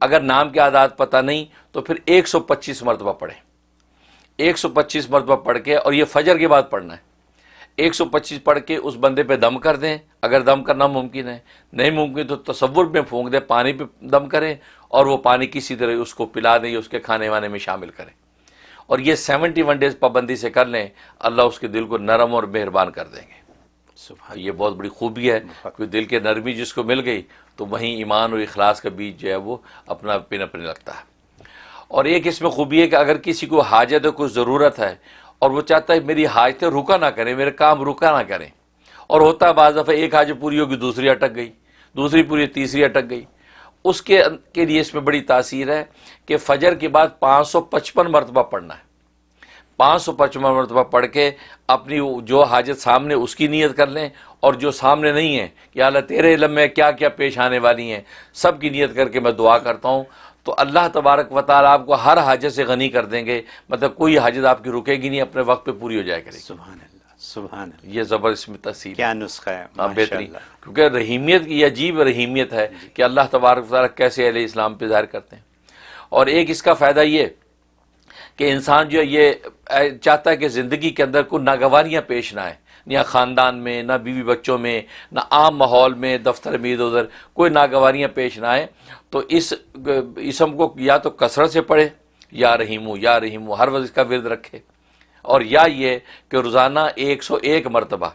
اگر نام کی عادات پتہ نہیں تو پھر 125 مرتبہ پڑھیں، 125 مرتبہ پڑھ کے، اور یہ فجر کے بعد پڑھنا ہے، 125 پڑھ کے اس بندے پہ دم کر دیں، اگر دم کرنا ممکن ہے، نہیں ممکن تو تصور میں پھونک دیں، پانی پہ دم کریں اور وہ پانی کسی طرح اس کو پلا دیں یا اس کے کھانے وانے میں شامل کریں، اور یہ 71 ڈیز پابندی سے کر لیں، اللہ اس کے دل کو نرم اور مہربان کر دیں گے۔ یہ بہت بڑی خوبی ہے کہ دل کے نرمی جس کو مل گئی تو وہیں ایمان اور اخلاص کا بیج جو ہے وہ اپنا پنپنے لگتا ہے۔ اور ایک اس میں خوبی ہے کہ اگر کسی کو حاجت ہے، کوئی ضرورت ہے، اور وہ چاہتا ہے میری حاجتیں رکا نہ کریں، میرے کام رکا نہ کریں، اور ہوتا ہے بعض دفعہ ایک حاجت پوری ہوگی دوسری اٹک گئی، دوسری پوری تیسری اٹک گئی، اس کے لیے اس میں بڑی تاثیر ہے کہ فجر کے بعد 555 مرتبہ پڑھنا ہے، 555 مرتبہ پڑھ کے اپنی جو حاجت سامنے اس کی نیت کر لیں، اور جو سامنے نہیں ہے کہ اللہ تیرے علم میں کیا کیا پیش آنے والی ہیں سب کی نیت کر کے میں دعا کرتا ہوں، تو اللہ تبارک و تعالیٰ آپ کو ہر حاجت سے غنی کر دیں گے، مطلب کوئی حاجت آپ کی رکے گی نہیں، اپنے وقت پہ پوری ہو جائے کرے گی۔ سبحان اللہ، سبحان اللہ، یہ زبردست میں تفصیل کیا نسخہ ہے، بہترین، کیونکہ رحیمیت کی یہ عجیب رحیمیت ہے کہ اللہ تبارک و تعالیٰ کیسے اہل اسلام پہ ظاہر کرتے ہیں۔ اور ایک اس کا فائدہ یہ کہ انسان جو ہے یہ چاہتا ہے کہ زندگی کے اندر کوئی ناگواریاں پیش نہ آئیں، نہ خاندان میں، نہ بیوی بچوں میں، نہ عام ماحول میں، دفتر میں ادھر ادھر کوئی ناگواریاں پیش نہ آئیں، تو اس اسم کو یا تو کثرت سے پڑھے، یا رحیمو یا رحیمو، ہر وقت اس کا ورد رکھے، اور یا یہ کہ روزانہ 101 مرتبہ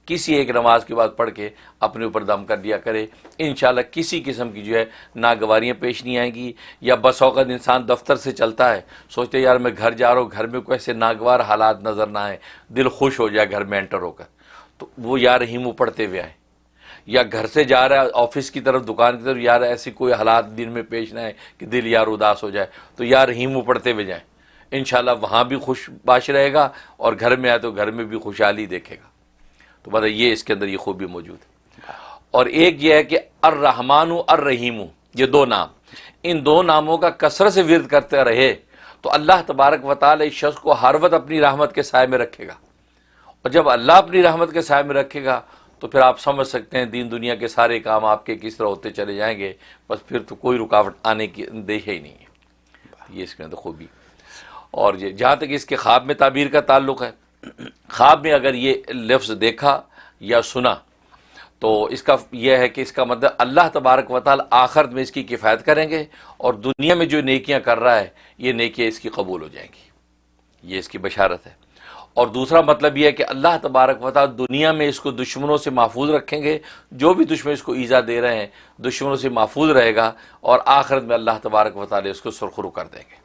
کسی ایک نماز کے بعد پڑھ کے اپنے اوپر دم کر دیا کرے، انشاءاللہ کسی قسم کی جو ہے ناگواریاں پیش نہیں آئیں گی۔ یا بس اوقات انسان دفتر سے چلتا ہے، سوچتے یار میں گھر جا رہا ہوں، گھر میں کوئی ایسے ناگوار حالات نظر نہ آئے، دل خوش ہو جائے گھر میں انٹر ہو کر، تو وہ یا رحیمو پڑھتے ہوئے آئیں۔ یا گھر سے جا رہا ہے آفس کی طرف، دکان کی طرف، یار ایسی کوئی حالات دن میں پیش نہ آئے کہ دل یار اداس ہو جائے، تو یا رحیمو پڑھتے ہوئے جائیں، انشاءاللہ وہاں بھی خوش باش رہے گا، اور گھر میں آئے تو گھر میں بھی خوشحالی دیکھے گا۔ تو بتا یہ اس کے اندر یہ خوبی موجود ہے۔ اور ایک یہ ہے کہ الرحمن الرحیم، یہ دو نام، ان دو ناموں کا کثرت سے ورد کرتے رہے تو اللہ تبارک و تعالی اس شخص کو ہر وقت اپنی رحمت کے سائے میں رکھے گا، اور جب اللہ اپنی رحمت کے سائے میں رکھے گا تو پھر آپ سمجھ سکتے ہیں دین دنیا کے سارے کام آپ کے کس طرح ہوتے چلے جائیں گے، بس پھر تو کوئی رکاوٹ آنے کی اندیشہ ہی نہیں ہے۔ یہ اس کے اندر خوبی۔ اور جہاں تک اس کے خواب میں تعبیر کا تعلق ہے، خواب میں اگر یہ لفظ دیکھا یا سنا تو اس کا یہ ہے کہ اس کا مطلب اللہ تبارک و تعالی آخرت میں اس کی کفایت کریں گے، اور دنیا میں جو نیکیاں کر رہا ہے یہ نیکیاں اس کی قبول ہو جائیں گی، یہ اس کی بشارت ہے۔ اور دوسرا مطلب یہ ہے کہ اللہ تبارک و تعالی دنیا میں اس کو دشمنوں سے محفوظ رکھیں گے، جو بھی دشمن اس کو ایذا دے رہے ہیں دشمنوں سے محفوظ رہے گا، اور آخرت میں اللہ تبارک و تعالی اس کو سرخرو کر دیں گے۔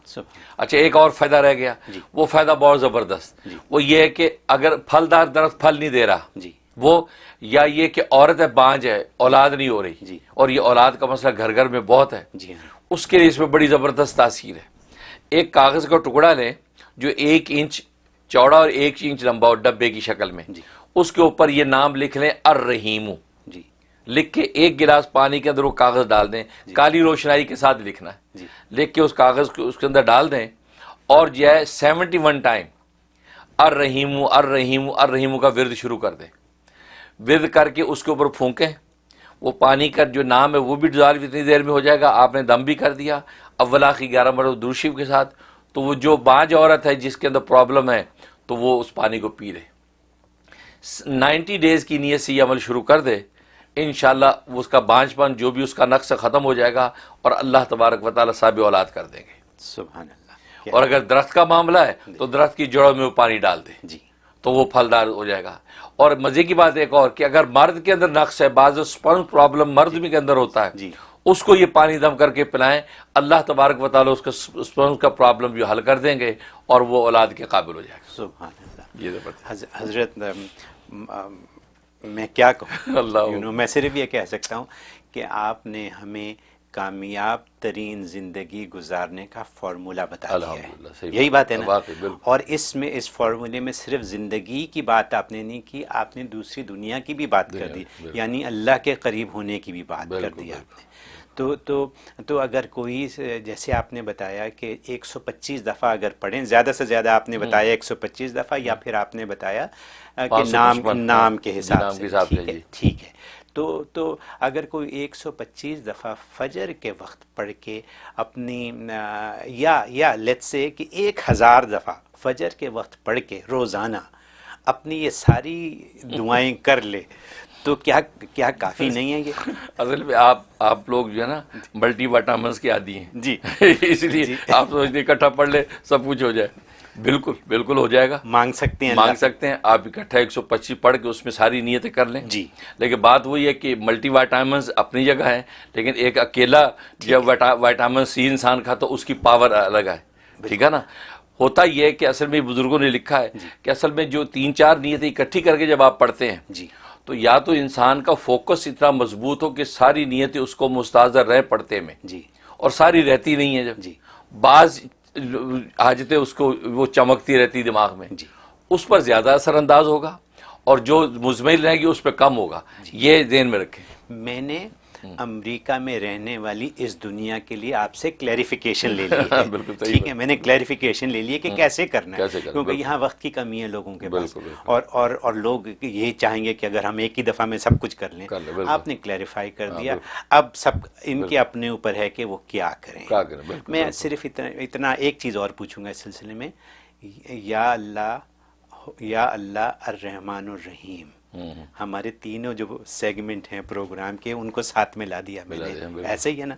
اچھا ایک اور فائدہ رہ گیا، وہ فائدہ بہت زبردست، وہ یہ ہے کہ اگر پھلدار درخت پھل نہیں دے رہا، وہ یا یہ کہ عورت ہے بانجھ ہے، اولاد نہیں ہو رہی، اور یہ اولاد کا مسئلہ گھر گھر میں بہت ہے، اس کے لیے اس میں بڑی زبردست تاثیر ہے۔ ایک کاغذ کا ٹکڑا لیں جو 1 انچ چوڑا اور 1 انچ لمبا اور ڈبے کی شکل میں، اس کے اوپر یہ نام لکھ لیں الرحیم، لکھ کے 1 گلاس پانی کے اندر وہ کاغذ ڈال دیں، کالی روشنائی کے ساتھ لکھنا ہے، لکھ کے اس کاغذ کو اس کے اندر ڈال دیں، اور جو ہے 71 ٹائم الرحیم الرحیم الرحیم کا ورد شروع کر دیں، ورد کر کے اس کے اوپر پھونکیں، وہ پانی کا جو نام ہے وہ بھی ڈزالو اتنی دیر میں ہو جائے گا، آپ نے دم بھی کر دیا، اول آخری 11 مرتبہ درود شریف کے ساتھ، تو وہ جو بانجھ عورت ہے جس کے اندر پرابلم ہے تو وہ اس پانی کو پی لے، 90 ڈیز کی نیت سے یہ عمل شروع کر دے، انشاءاللہ اس کا بانجھ پن جو بھی اس کا نقص ختم ہو جائے گا، اور اللہ تبارک و تعالی صاحب اولاد کر دیں گے۔ سبحان اللہ۔ اور اگر درخت کا معاملہ ہے تو درخت کی جڑوں میں وہ پانی ڈال دے تو وہ پھلدار ہو جائے گا۔ اور مزے کی بات ایک اور کہ اگر مرد کے اندر نقص ہے، بعض سپرم پرابلم مرد میں کے اندر ہوتا ہے، اس کو یہ پانی دم کر کے پلائیں، اللہ تبارک و تعالی اس کا سپرم کا پرابلم بھی حل کر دیں گے، اور وہ اولاد کے قابل ہو جائے گا۔ سبحان اللہ۔ یہ زبردست۔ حضرت میں کیا کہوں، اللہ میں صرف یہ کہہ سکتا ہوں کہ آپ نے ہمیں کامیاب ترین زندگی گزارنے کا فارمولہ بتا دیا ہے، یہی بات ہے نا؟ اور اس میں اس فارمولے میں صرف زندگی کی بات آپ نے نہیں کی، آپ نے دوسری دنیا کی بھی بات کر دی، یعنی اللہ کے قریب ہونے کی بھی بات کر دی آپ نے۔ تو اگر کوئی جیسے آپ نے بتایا کہ 125 دفعہ اگر پڑھیں، زیادہ سے زیادہ آپ نے بتایا 125 دفعہ، یا پھر آپ نے بتایا کہ نام کے حساب سے، ٹھیک ہے، تو اگر کوئی 125 دفعہ فجر کے وقت پڑھ کے اپنی یا لیٹس سے کہ 1000 دفعہ فجر کے وقت پڑھ کے روزانہ اپنی یہ ساری دعائیں کر لے تو کیا کافی نہیں ہے یہ؟ اصل میں آپ لوگ جو ہے نا ملٹی وٹامنس کے عادی ہیں جی، اس لیے آپ سوچتے اکٹھا پڑھ لے سب کچھ ہو جائے. بالکل ہو جائے گا. مانگ سکتے ہیں آپ اکٹھا 125 پڑھ کے اس میں ساری نیتیں کر لیں. جی، لیکن بات وہی ہے کہ ملٹی وائٹامنز اپنی جگہ ہے، لیکن ایک اکیلا جب وائٹامن سی انسان کھاتا تو اس کی پاور الگ ہے. ٹھیک ہے نا. ہوتا یہ ہے کہ اصل میں بزرگوں نے لکھا ہے کہ اصل میں جو 3-4 نیتیں اکٹھی کر کے جب آپ پڑھتے ہیں جی، تو یا تو انسان کا فوکس اتنا مضبوط ہو کہ ساری نیتیں اس کو مستحضر رہے پڑھتے میں، جی، اور ساری رہتی نہیں ہیں. جب جی، بعض حاجتیں اس کو وہ چمکتی رہتی دماغ میں، جی، اس پر زیادہ اثر انداز ہوگا، اور جو مزمل رہے گی اس پہ کم ہوگا. یہ ذہن میں رکھیں. میں نے امریکہ میں رہنے والی اس دنیا کے لیے آپ سے کلیریفیکیشن لے لی ہے. بالکل صحیح ٹھیک ہے، میں نے کلیریفیکیشن لے لی ہے کہ کیسے کرنا ہے، کیونکہ یہاں وقت کی کمی ہے لوگوں کے پاس، اور لوگ یہی چاہیں گے کہ اگر ہم ایک ہی دفعہ میں سب کچھ کر لیں. آپ نے کلیریفائی کر دیا. اب سب ان کے اپنے اوپر ہے کہ وہ کیا کریں. میں صرف اتنا ایک چیز اور پوچھوں گا اس سلسلے میں. یا اللہ الرحمن الرحیم، ہمارے تینوں جو سیگمنٹ ہیں پروگرام کے ان کو ساتھ میں لا دیا میں نے. ایسے ہی ہے نا؟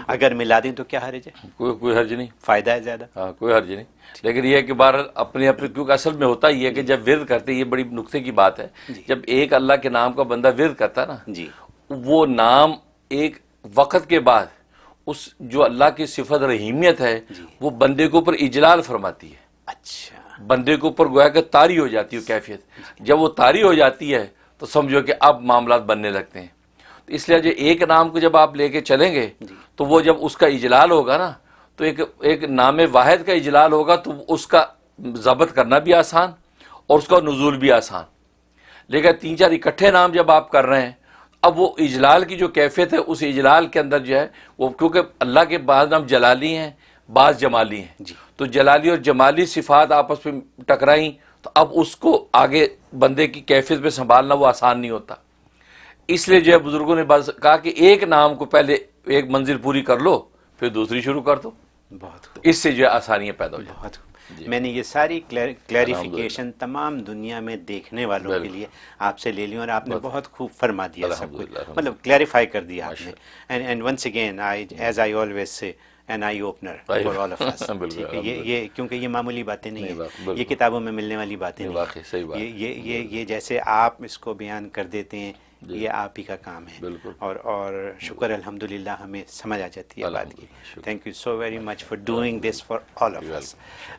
اگر ملا دیں تو کیا حرج ہے؟ کوئی حرج نہیں. فائدہ ہے زیادہ. ہاں، کوئی حرج نہیں. لیکن یہ ہے کہ بہرحال اپنے کیونکہ اصل میں ہوتا یہ ہے کہ جب ورد کرتے، یہ بڑی نقطے کی بات ہے، جب ایک اللہ کے نام کا بندہ ورد کرتا نا، جی، وہ نام ایک وقت کے بعد اس جو اللہ کی صفت رحیمیت ہے وہ بندے کے اوپر اجلال فرماتی ہے. اچھا، بندے کے اوپر گویا کہ طاری ہو جاتی ہے کیفیت. جب وہ طاری ہو جاتی ہے تو سمجھو کہ اب معاملات بننے لگتے ہیں. تو اس لیے جو ایک نام کو جب آپ لے کے چلیں گے تو وہ جب اس کا اجلال ہوگا نا، تو ایک نام واحد کا اجلال ہوگا تو اس کا ضبط کرنا بھی آسان اور اس کا نزول بھی آسان. لیکن 3-4 اکٹھے نام جب آپ کر رہے ہیں، اب وہ اجلال کی جو کیفیت ہے اس اجلال کے اندر جو ہے وہ، کیونکہ اللہ کے بعض نام جلالی ہیں بعض جمالی ہیں، تو جلالی اور جمالی صفات آپس میں ٹکرائیں تو اب اس کو آگے بندے کی کیفیت پہ سنبھالنا وہ آسان نہیں ہوتا. اس لیے جو ہے بزرگوں نے کہا کہ ایک نام کو پہلے ایک منزل پوری کر لو پھر دوسری شروع کر دو. بہت خوب. اس سے جو ہے آسانیاں پیدا ہو جائیں. بہت خوب. میں نے یہ ساری کلیریفیکیشن تمام دنیا میں دیکھنے والوں کے لیے آپ سے لے لی، اور آپ نے بہت خوب فرما دیا سب کچھ، مطلب کلیریفائی کر دیا آپ نے. And once again as I always say an eye opener for all of us. ٹھیک ہے، یہ کیونکہ یہ معمولی باتیں نہیں ہیں، یہ کتابوں میں ملنے والی باتیں نہیں ہیں. یہ جیسے آپ اس کو بیان کر دیتے ہیں یہ آپ ہی کا کام ہے، اور شکر الحمدللہ ہمیں سمجھ آ جاتی ہے بات کی. Thank you so very much for doing this for all of us.